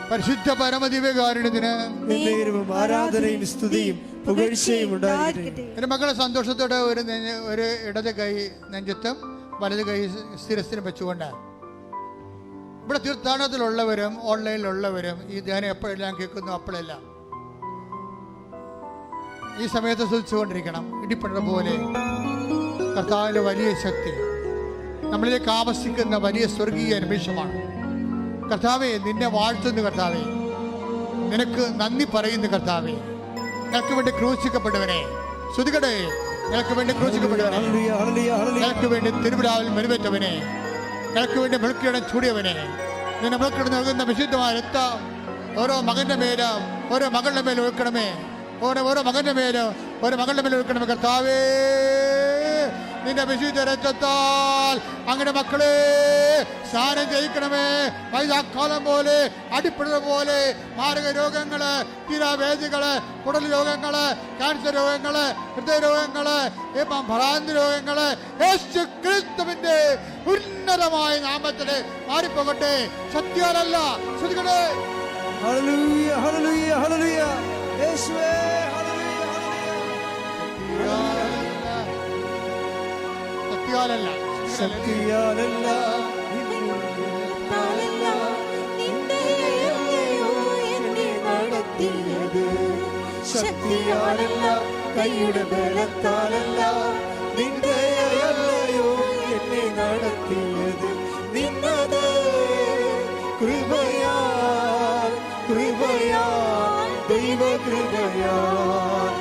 പരിശുദ്ധ പരമദിവ്യകാരുണ്യത്തിന് ആരാധനയും സ്തുതിയും പുകഴ്ചയും ഉണ്ടാകട്ടെ. എൻ്റെ മക്കളെ സന്തോഷത്തോടെ ഒരു ഇടത് കൈ നെഞ്ചത്തും വലത് കൈ ശിരസിനും വെച്ചുകൊണ്ട് ഇവിടെ തീർത്ഥാടനത്തിലുള്ളവരും ഓൺലൈനിലുള്ളവരും ഈ ധ്യാനം എപ്പോഴെല്ലാം കേൾക്കുന്നു അപ്പോഴെല്ലാം ഈ സമയത്ത് ശ്രദ്ധിച്ചുകൊണ്ടിരിക്കണം. ഇടിപ്പെടുന്ന പോലെ കർത്താവിൻ്റെ വലിയ ശക്തി നമ്മളിലേക്ക് ആവശ്യിക്കുന്ന വലിയ സ്വർഗീയ നിമിഷമാണ്. കർത്താവേ, നിന്നെ വാഴ്ത്തുന്നു കർത്താവേ, നിനക്ക് നന്ദി പറയുന്നു കർത്താവേ. നിനക്ക് വേണ്ടി ക്രൂശിക്കപ്പെട്ടവനെ ശ്രുതികടേ, നിനക്ക് വേണ്ടി ക്രൂശിക്കപ്പെട്ടവനെ, നിനക്ക് വേണ്ടി തിരുവിടാവിൽ മെരുവേറ്റവനെ, നിനക്ക് വേണ്ടി മെഴുക്കിടം ചൂടിയവനെ, നിന്നെ മെഴുക്കിടം നൽകുന്ന വിശുദ്ധമായ രക്തം ഓരോ മകന്റെ മേലും ഓരോ മകളുടെ മേലും ഒഴുക്കണമേ. ഓരോ മകന്റെ മേലും ഓരോ മകളുടെ മേലും ഒഴുക്കണമേ കർത്താവേ. നിന്റെ വിശുദ്ധ രക്തത്താൽ അങ്ങനെ മക്കളെ സ്നാനം ചെയ്യിക്കണമേ. വൈദാക്കാലം പോലെ അടിപ്പെടുന്ന പോലെ മാരക രോഗങ്ങള്, തീരാവേദികള്, കുടൽ രോഗങ്ങള്, ക്യാൻസർ രോഗങ്ങള്, ഹൃദയരോഗങ്ങള്, ഭ്രാന്തി രോഗങ്ങള് യേശു ക്രിസ്തുവിന്റെ ഉന്നതമായ നാമത്തില് മാറിപ്പോകട്ടെ. സത്യാലല്ല ശ്രുതികളെ. ഹല്ലേലൂയ, ഹല്ലേലൂയ, ഹല്ലേലൂയ. യേശുവേ, ഹല്ലേലൂയ, ഹല്ലേലൂയ. സത്യാലല്ല, സത്യാലല്ല, ശക്തിയാലല്ല, കൈയുടെ ബലത്താലല്ല, നിന്റെയല്ലയോ എന്നെ നടത്തിയത്. നിന്നത് കൃപയാൽ, കൃപയാൽ, ദൈവ കൃപയാൽ,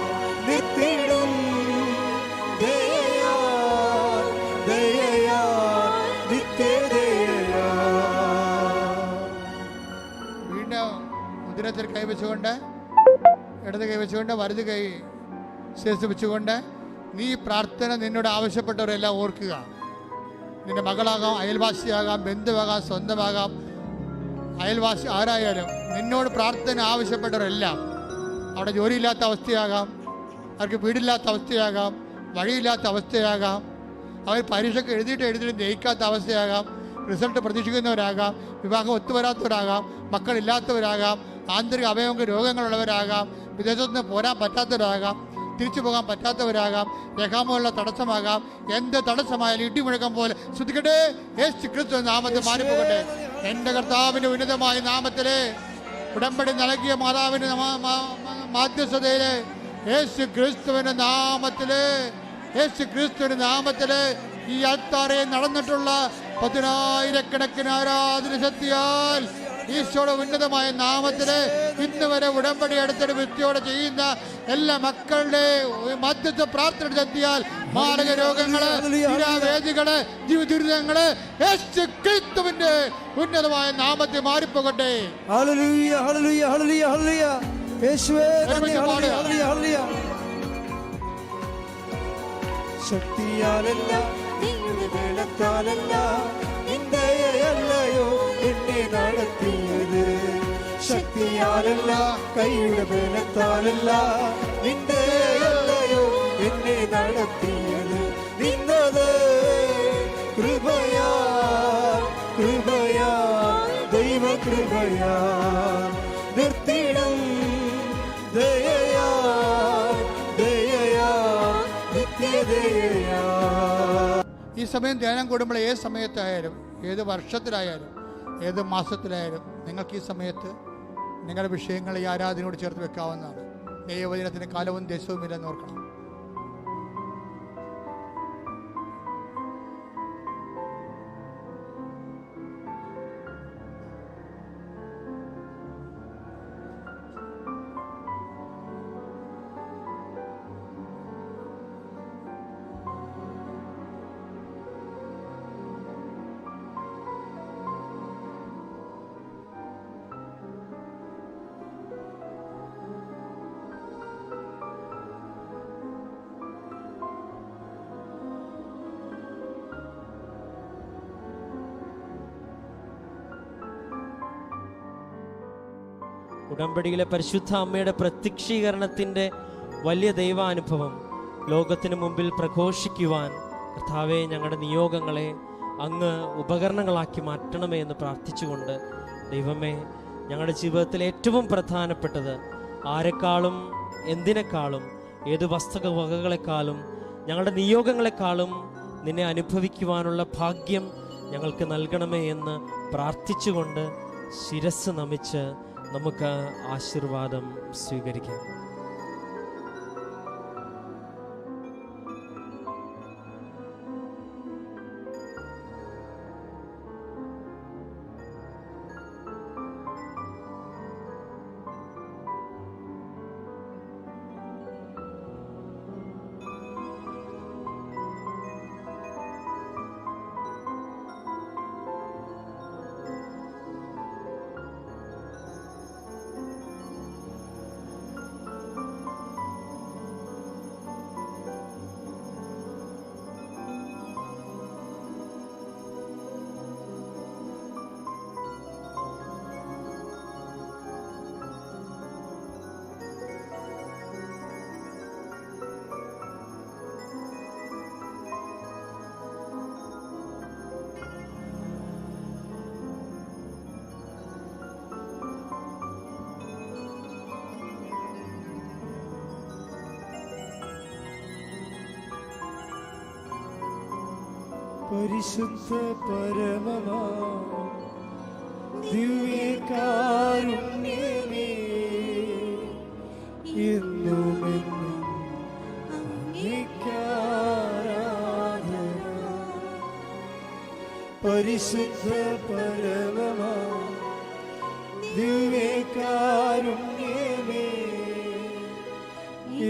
നിത്യടും ദയയാൽ, ദയയാൽ, നിത്യദയയാൽ. വീണ്ടും ഉദരത്തിൽ കൈവച്ചുകൊണ്ട് ഇടത് കൈ വെച്ചുകൊണ്ട് വലത് കൈ ശേഷം വെച്ചുകൊണ്ട് നീ പ്രാർത്ഥന നിന്നോട് ആവശ്യപ്പെട്ടവരെല്ലാം ഓർക്കുക. നിന്റെ മകളാകാം, അയൽവാസിയാകാം, ബന്ധുവാകാം, സ്വന്തമാകാം, അയൽവാസി ആരായാലും നിന്നോട് പ്രാർത്ഥന ആവശ്യപ്പെട്ടവരെല്ലാം അവിടെ ജോലിയില്ലാത്ത അവസ്ഥയാകാം, അവർക്ക് വീടില്ലാത്ത അവസ്ഥയാകാം, വഴിയില്ലാത്ത അവസ്ഥയാകാം, അവർ പരീക്ഷയ്ക്ക് എഴുതിയിട്ട് ജയിക്കാത്ത അവസ്ഥയാകാം, റിസൾട്ട് പ്രതീക്ഷിക്കുന്നവരാകാം, വിവാഹം ഒത്തുവരാത്തവരാകാം, മക്കളില്ലാത്തവരാകാം, ആന്തരിക അവയവങ്ങൾ രോഗങ്ങളുള്ളവരാകാം, വിദേശത്തു നിന്ന് പോരാൻ പറ്റാത്തവരാകാം, തിരിച്ചു പോകാൻ പറ്റാത്തവരാകാം, രേഖാമൂലമുള്ള തടസ്സമാകാം. എന്ത് തടസ്സമായാലും ഇടിമുഴക്കം പോലെ ശ്രദ്ധിക്കട്ടെ. യേശു ക്രിസ്തു നാമത്തിൽ മാറിപ്പോകട്ടെ. എൻ്റെ കർത്താവിൻ്റെ ഉന്നതമായ നാമത്തില് ഉടമ്പടി നൽകിയ മാതാവിൻ്റെ മാധ്യസ്ഥതയില് യേശു ക്രിസ്തുവിൻ്റെ നാമത്തില്, യേശു ക്രിസ്തുവിൻ്റെ നാമത്തില് ഈ അൾത്താറയിൽ നടന്നിട്ടുള്ള 10,000-കണക്കിന് ആരാധന ശക്തിയാൽ ഈശോയുടെ ഉന്നതമായ നാമത്തില് ഇന്ന് വരെ ഉടമ്പടി എടുത്തിട്ട് വ്യക്തിയോടെ ചെയ്യുന്ന എല്ലാ മക്കളുടെ മധ്യസ്ഥ പ്രാർത്ഥന ശക്തിയാൽ മാരക രോഗങ്ങള്, വേദികള്, ജീവിതങ്ങള് യേശു ക്രിസ്തുവിന്റെ ഉന്നതമായ നാമത്തിൽ മാറിപ്പോകട്ടെ. ഹല്ലേലൂയ, ഹല്ലേലൂയ, ഹല്ലേലൂയ, ഹല്ലേലൂയ. യേശുവേ, ഹല്ലേലൂയ, ഹല്ലേലൂയ. ശക്തിയാലല്ല, നിന്റെ ബലത്താലല്ല, നിന്റെയല്ലയോ എന്നെ നടത്തിയത്. ശക്തിയാലല്ല, കൈയുടെ ബലത്താലല്ല, നിന്റെയല്ലയോ എന്നെ നടത്തിയത്. നിന്നത് കൃപയാൽ, കൃപയാൽ, ദൈവ കൃപയാൽ, നിർത്തിടും ദയയാൽ, ദയയാൽ, നിത്യദയയാൽ. ഈ സമയം ധ്യാനം കൂടുമ്പോൾ ഏത് സമയത്തായാലും, ഏത് വർഷത്തിലായാലും, ഏത് മാസത്തിലായാലും നിങ്ങൾക്ക് ഈ സമയത്ത് നിങ്ങളുടെ വിഷയങ്ങൾ ഈ ആരാധനയോട് ചേർത്ത് വെക്കാവുന്നതാണ്. ദൈവവചനത്തിന് കാലവും ദേശവും ഇല്ലെന്ന് ഓർക്കണം. ഉടമ്പടിയിലെ പരിശുദ്ധ അമ്മയുടെ പ്രത്യക്ഷീകരണത്തിൻ്റെ വലിയ ദൈവാനുഭവം ലോകത്തിന് മുമ്പിൽ പ്രഘോഷിക്കുവാൻ കർത്താവെ ഞങ്ങളുടെ നിയോഗങ്ങളെ അങ്ങ് ഉപകരണങ്ങളാക്കി മാറ്റണമേ എന്ന് പ്രാർത്ഥിച്ചുകൊണ്ട്, ദൈവമേ, ഞങ്ങളുടെ ജീവിതത്തിൽ ഏറ്റവും പ്രധാനപ്പെട്ടത് ആരെക്കാളും എന്തിനേക്കാളും ഏത് വസ്തുവകകളെക്കാളും ഞങ്ങളുടെ നിയോഗങ്ങളെക്കാളും നിന്നെ അനുഭവിക്കുവാനുള്ള ഭാഗ്യം ഞങ്ങൾക്ക് നൽകണമേ എന്ന് പ്രാർത്ഥിച്ചുകൊണ്ട് ശിരസ് നമിച്ച് നമുക്ക് ആശീർവാദം സ്വീകരിക്കാം. പരിശുദ്ധ പരമമാ ദിവ്യകാരുണ്യമേ, എന്നുമെന്നും അങ്ങേക്കാരാധന. പരിശുദ്ധ പരമമാ ദിവ്യകാരുണ്യമേ,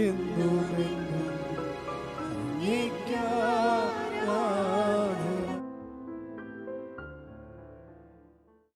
എന്നുമെന്നും